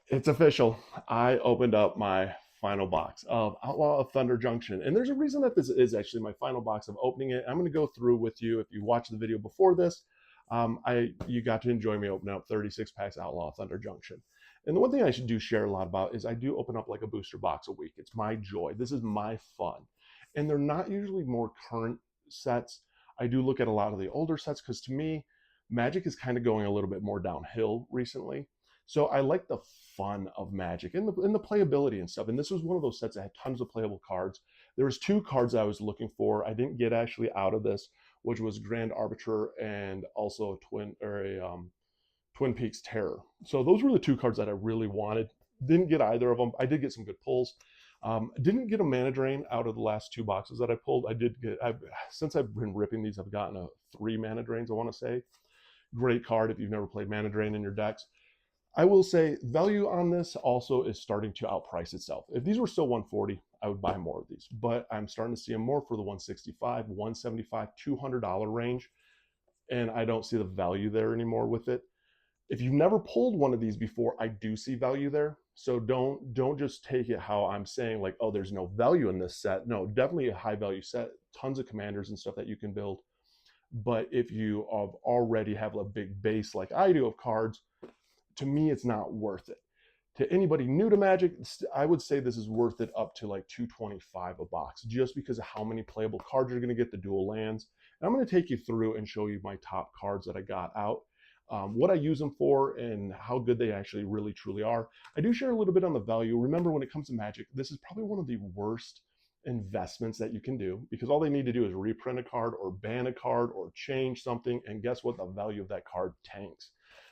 It's official. I opened up my final box of Outlaw of Thunder Junction. And there's a reason that this is actually my final box of opening it. I'm going to go through with you. If you watched the video before this, you got to enjoy me opening up 36 packs Outlaw of Thunder Junction. And the one thing I should do share a lot about is I do open up like a booster box a week. It's my joy. This is my fun. And they're not usually more current sets. I do look at a lot of the older sets because to me, Magic is kind of going a little bit more downhill recently. So I like the fun of Magic and the playability and stuff. And this was one of those sets that had tons of playable cards. There was two cards I was looking for. I didn't get actually out of this, which was Grand Arbiter and also Twin Peaks Terror. So those were the two cards that I really wanted. Didn't get either of them. I did get some good pulls. Didn't get a mana drain out of the last two boxes that I pulled. Since I've been ripping these, I've gotten a 3 mana drains, I want to say. Great card if you've never played mana drain in your decks. I will say value on this also is starting to outprice itself. If these were still 140, I would buy more of these, but I'm starting to see them more for the 165, 175, $200 range, and I don't see the value there anymore with it. If you've never pulled one of these before, I do see value there. So don't just take it how I'm saying like, oh, there's no value in this set. No, definitely a high value set, tons of commanders and stuff that you can build. But if you already have a big base like I do of cards, to me, it's not worth it. To anybody new to Magic, I would say this is worth it up to like 225 a box, just because of how many playable cards you're going to get, the dual lands. And I'm going to take you through and show you my top cards that I got out, what I use them for, and how good they actually really truly are. I do share a little bit on the value. Remember, when it comes to Magic, this is probably one of the worst investments that you can do, because all they need to do is reprint a card or ban a card or change something, and guess what? The value of that card tanks.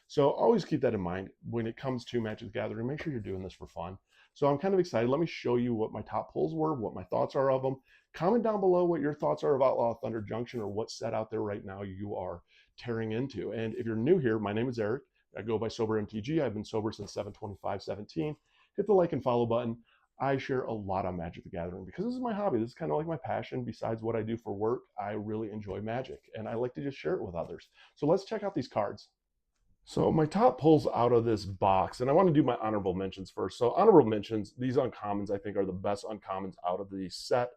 So always keep that in mind when it comes to Magic the Gathering. Make sure you're doing this for fun. So I'm kind of excited. Let me show you what my top pulls were, what my thoughts are of them. Comment down below what your thoughts are of Outlaw of Thunder Junction, or what's set out there right now you are tearing into. And if you're new here, my name is Eric. I go by Sobermtg. I've been sober since 7/25/17. Hit the like and follow button. I share a lot on Magic the Gathering because this is my hobby. This is kind of like my passion. Besides what I do for work, I really enjoy Magic, and I like to just share it with others. So let's check out these cards. So my top pulls out of this box, and I want to do my honorable mentions first. So honorable mentions, these uncommons I think are the best uncommons out of the set.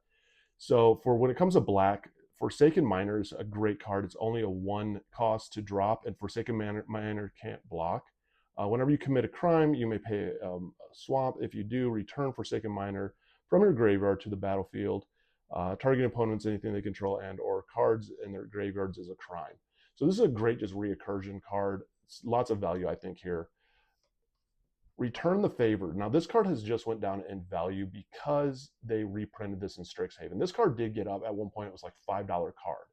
So for when it comes to black, Forsaken Miner is a great card. It's only a 1 cost to drop, and Forsaken Miner can't block. Whenever you commit a crime, you may pay a swamp. If you do, return Forsaken Miner from your graveyard to the battlefield. Target opponents, anything they control, and or cards in their graveyards is a crime. So this is a great just recursion card. It's lots of value, I think, here. Return the Favor. Now, this card has just went down in value because they reprinted this in Strixhaven. This card did get up at one point. It was like $5 card.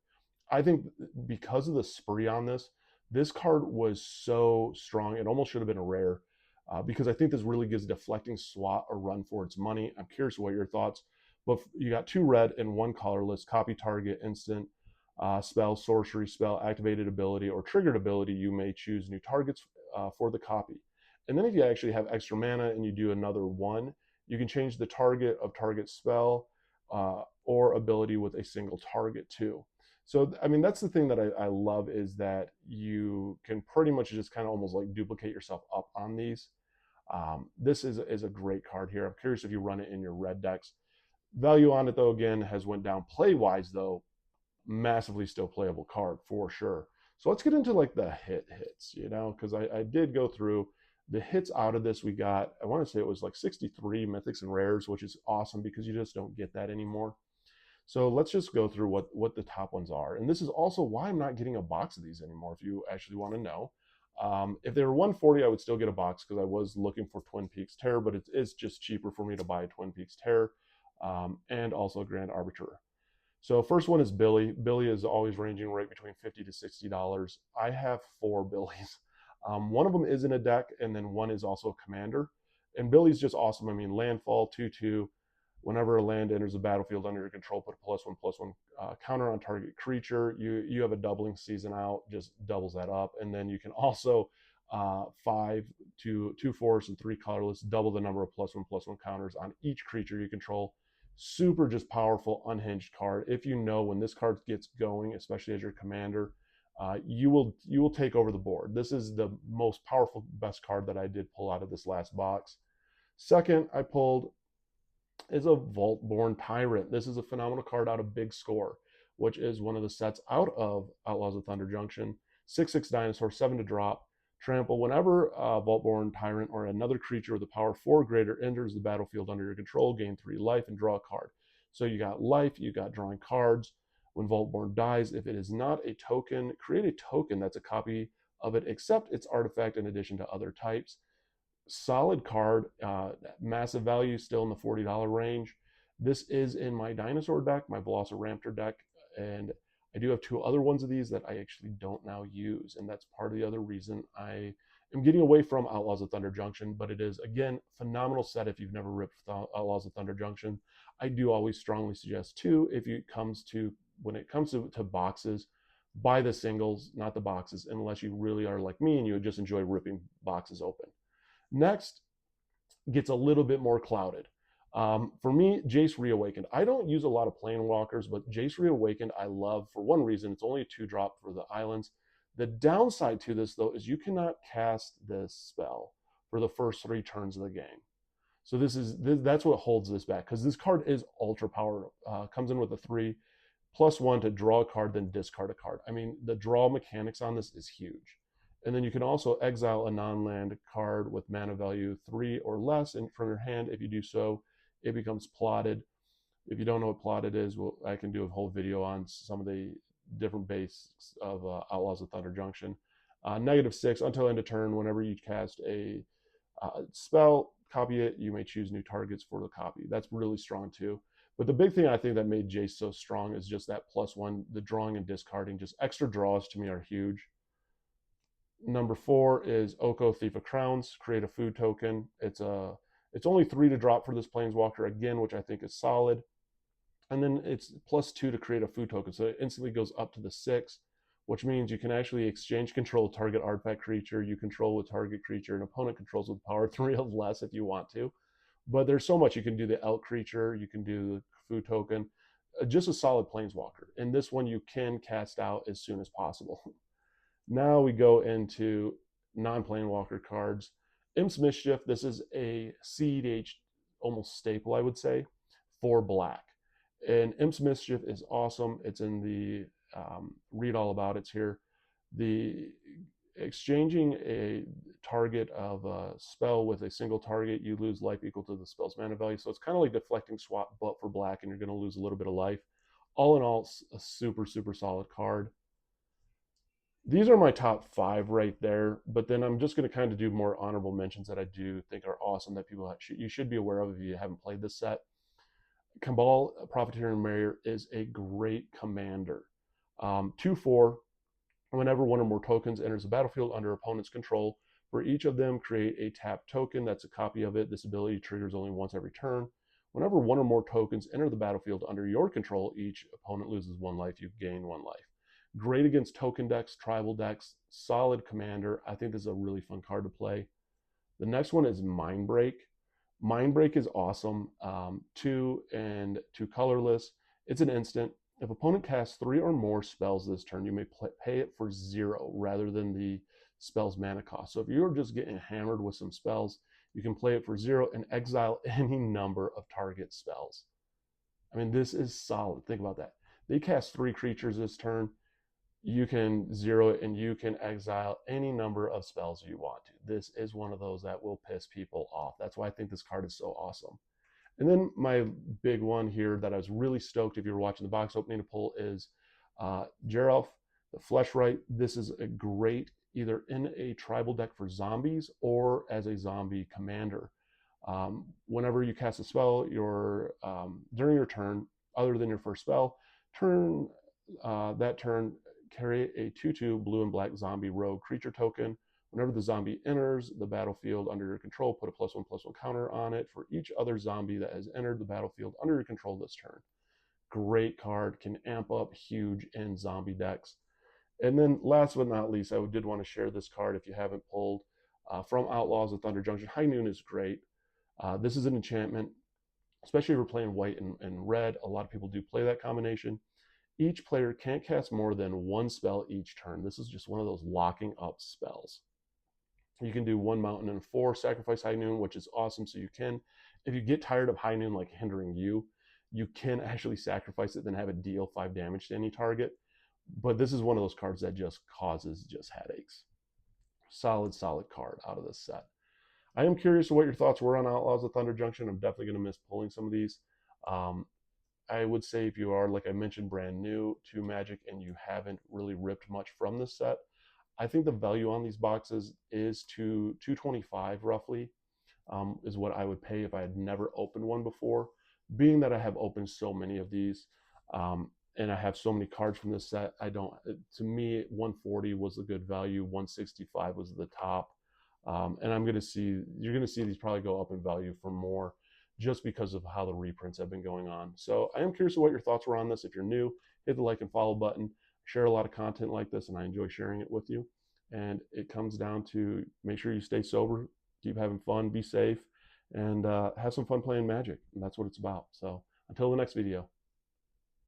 I think because of the spree on this, this card was so strong. It almost should have been a rare because I think this really gives Deflecting Swat a run for its money. I'm curious what your thoughts. But you got 2 red and 1 colorless. Copy target, instant, spell, sorcery, spell, activated ability, or triggered ability. You may choose new targets for the copy. And then if you actually have extra mana and you do another 1, you can change the target of target spell or ability with a single target too. So, I mean, that's the thing that I love, is that you can pretty much just kind of almost like duplicate yourself up on these. This is a great card here. I'm curious if you run it in your red decks. Value on it, though, again, has went down. Play-wise, though, massively still playable card for sure. So let's get into like the hits, because I did go through the hits out of this. We got, I want to say it was like 63 mythics and rares, which is awesome because you just don't get that anymore. So let's just go through what the top ones are. And this is also why I'm not getting a box of these anymore, if you actually want to know. If they were 140, I would still get a box because I was looking for Twin Peaks Terror, but it's just cheaper for me to buy a Twin Peaks Terror and also Grand Arbiter. So first one is Billy. Billy is always ranging right between $50 to $60. I have 4 Billies. One of them is in a deck, and then one is also a commander. And Billy's just awesome. I mean, landfall, 2/2. Whenever a land enters the battlefield under your control, put a +1/+1 counter on target creature. You have a doubling season out, just doubles that up. And then you can also 5 to 2 force and 3 colorless, double the number of +1/+1 counters on each creature you control. Super just powerful, unhinged card. If you know when this card gets going, especially as your commander, you will take over the board. This is the most powerful, best card that I did pull out of this last box. Second, I pulled is a Vault-Born Tyrant. This is a phenomenal card out of Big Score, which is one of the sets out of Outlaws of Thunder Junction. 6/6 dinosaur, 7 to drop. Trample. Whenever a Vault-Born Tyrant or another creature with a power 4 or greater enters the battlefield under your control, gain 3 life and draw a card. So you got life, you got drawing cards. When Vault-Born dies, if it is not a token, create a token that's a copy of it, except its artifact in addition to other types. Solid card, massive value, still in the $40 range. This is in my dinosaur deck, my Velociraptor deck, and I do have 2 other ones of these that I actually don't now use, and that's part of the other reason I am getting away from Outlaws of Thunder Junction. But it is, again, phenomenal set if you've never ripped Outlaws of Thunder Junction. I do always strongly suggest too, if it comes to when it comes to boxes, buy the singles, not the boxes, unless you really are like me and you would just enjoy ripping boxes open. Next gets a little bit more clouded. For me, Jace Reawakened. I don't use a lot of Planewalkers, but Jace Reawakened I love for one reason. It's only a 2-drop for the islands. The downside to this, though, is you cannot cast this spell for the first 3 turns of the game. So that's what holds this back, because this card is ultra power. Comes in with a 3+1 to draw a card, then discard a card. I mean, the draw mechanics on this is huge. And then you can also exile a non-land card with mana value 3 or less from your hand. If you do so, it becomes plotted. If you don't know what plotted is, well, I can do a whole video on some of the different basics of Outlaws of Thunder Junction. -6, until end of turn, whenever you cast a spell, copy it, you may choose new targets for the copy. That's really strong too. But the big thing I think that made Jace so strong is just that +1, the drawing and discarding. Just extra draws to me are huge. Number 4 is Oko, Thief of Crowns. Create a food token. It's only 3 to drop for this Planeswalker, again, which I think is solid. And then it's +2 to create a food token. So it instantly goes up to the 6, which means you can actually exchange control target artifact creature you control with target creature an opponent controls with power 3 of less if you want to. But there's so much. You can do the elk creature, you can do the food token, just a solid Planeswalker. And this one you can cast out as soon as possible. Now we go into non-Planewalker cards. Imp's Mischief, this is a CEDH almost staple, I would say, for black. And Imp's Mischief is awesome. It's in the read all about it's here. The exchanging a target of a spell with a single target, you lose life equal to the spell's mana value. So it's kind of like deflecting swap, but for black, and you're going to lose a little bit of life. All in all, a super, super solid card. These are my top 5 right there, but then I'm just going to kind of do more honorable mentions that I do think are awesome that you should be aware of if you haven't played this set. Cabal, Profiteering Mayor, is a great commander. 2/4, whenever one or more tokens enters the battlefield under opponent's control, for each of them, create a tapped token that's a copy of it. This ability triggers only once every turn. Whenever one or more tokens enter the battlefield under your control, each opponent loses 1 life, you gain 1 life. Great against token decks, tribal decks, solid commander. I think this is a really fun card to play. The next one is Mindbreak. Mindbreak is awesome. 2 and 2 colorless. It's an instant. If opponent casts 3 or more spells this turn, you may pay it for 0 rather than the spell's mana cost. So if you're just getting hammered with some spells, you can play it for 0 and exile any number of target spells. I mean, this is solid. Think about that. They cast 3 creatures this turn. You can 0 it and you can exile any number of spells you want to. This is one of those that will piss people off. That's why I think this card is so awesome. And then my big one here that I was really stoked if you were watching the box opening to pull is Geralf, the Fleshwright. This is a great either in a tribal deck for zombies or as a zombie commander. Whenever you cast a spell, during your turn, other than your first spell, that turn, carry a 2/2 blue and black zombie rogue creature token. Whenever the zombie enters the battlefield under your control, put a +1/+1 counter on it for each other zombie that has entered the battlefield under your control this turn. Great card, can amp up huge in zombie decks. And then last but not least, I did want to share this card if you haven't pulled from Outlaws of Thunder Junction. High Noon is great. This is an enchantment, especially if you're playing white and red. A lot of people do play that combination. Each player can't cast more than one spell each turn. This is just one of those locking up spells. You can do 1 mountain and 4 sacrifice High Noon, which is awesome. So you can, if you get tired of High Noon like hindering you, you can actually sacrifice it, then have it deal 5 damage to any target. But this is one of those cards that just causes just headaches. Solid card out of this set. I am curious what your thoughts were on Outlaws of Thunder Junction. I'm definitely going to miss pulling some of these. I would say if you are, like I mentioned, brand new to Magic and you haven't really ripped much from this set, I think the value on these boxes is to $225 roughly, is what I would pay if I had never opened one before. Being that I have opened so many of these, and I have so many cards from this set, I don't. To me, 140 was a good value. 165 was the top, and you're gonna see these probably go up in value for more, just because of how the reprints have been going on. So I am curious what your thoughts were on this. If you're new, hit the like and follow button. Share a lot of content like this, and I enjoy sharing it with you. And it comes down to make sure you stay sober, keep having fun, be safe, and have some fun playing Magic. And that's what it's about. So until the next video.